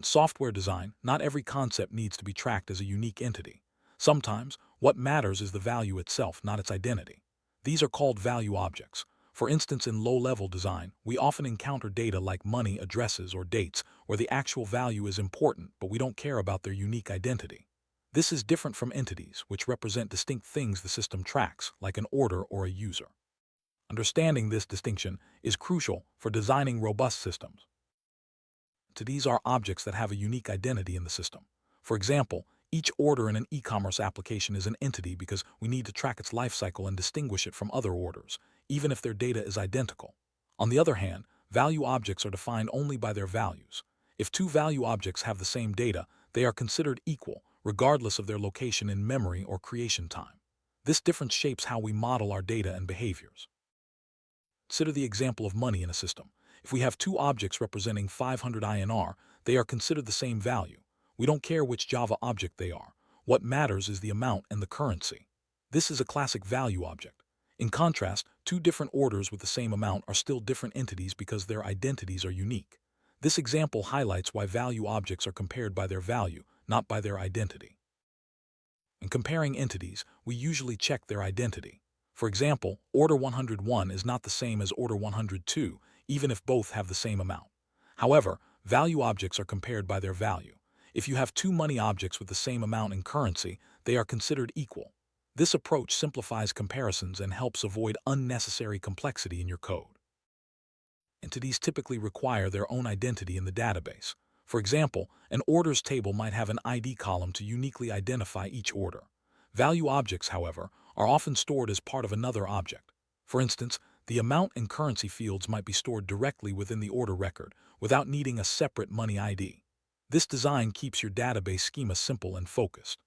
In software design, not every concept needs to be tracked as a unique entity. Sometimes, what matters is the value itself, not its identity. These are called value objects. For instance, in low-level design, we often encounter data like money, addresses, or dates, where the actual value is important, but we don't care about their unique identity. This is different from entities, which represent distinct things the system tracks, like an order or a user. Understanding this distinction is crucial for designing robust systems. These are objects that have a unique identity in the system. For example, each order in an e-commerce application is an entity because we need to track its lifecycle and distinguish it from other orders, even if their data is identical. On the other hand, value objects are defined only by their values. If two value objects have the same data, they are considered equal, regardless of their location in memory or creation time. This difference shapes how we model our data and behaviors. Consider the example of money in a system. If we have two objects representing 500 INR, they are considered the same value. We don't care which Java object they are. What matters is the amount and the currency. This is a classic value object. In contrast, two different orders with the same amount are still different entities because their identities are unique. This example highlights why value objects are compared by their value, not by their identity. In comparing entities, we usually check their identity. For example, order 101 is not the same as order 102, even if both have the same amount. However, value objects are compared by their value. If you have two money objects with the same amount in currency, they are considered equal. This approach simplifies comparisons and helps avoid unnecessary complexity in your code. Entities typically require their own identity in the database. For example, an orders table might have an ID column to uniquely identify each order. Value objects, however, are often stored as part of another object. For instance, the amount and currency fields might be stored directly within the order record without needing a separate money ID. This design keeps your database schema simple and focused.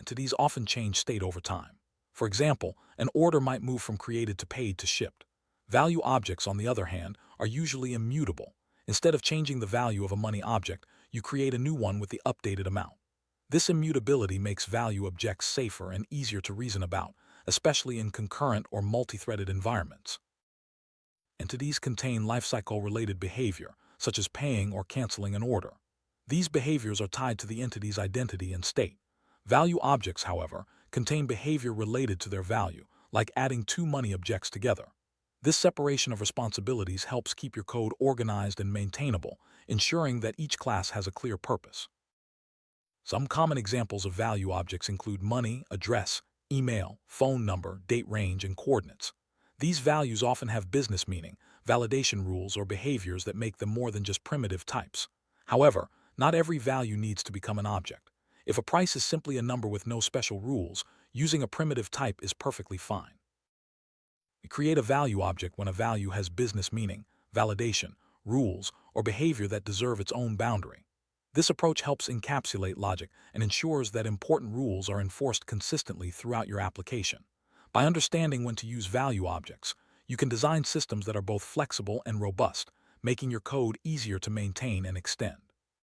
Entities often change state over time. For example, an order might move from created to paid to shipped. Value objects, on the other hand, are usually immutable. Instead of changing the value of a money object, you create a new one with the updated amount. This immutability makes value objects safer and easier to reason about, especially in concurrent or multi-threaded environments. Entities contain lifecycle-related behavior, such as paying or canceling an order. These behaviors are tied to the entity's identity and state. Value objects, however, contain behavior related to their value, like adding two money objects together. This separation of responsibilities helps keep your code organized and maintainable, ensuring that each class has a clear purpose. Some common examples of value objects include money, address, email, phone number, date range, and coordinates. These values often have business meaning, validation rules, or behaviors that make them more than just primitive types. However, not every value needs to become an object. If a price is simply a number with no special rules, using a primitive type is perfectly fine. We create a value object when a value has business meaning, validation, rules, or behavior that deserve its own boundary. This approach helps encapsulate logic and ensures that important rules are enforced consistently throughout your application. By understanding when to use value objects, you can design systems that are both flexible and robust, making your code easier to maintain and extend.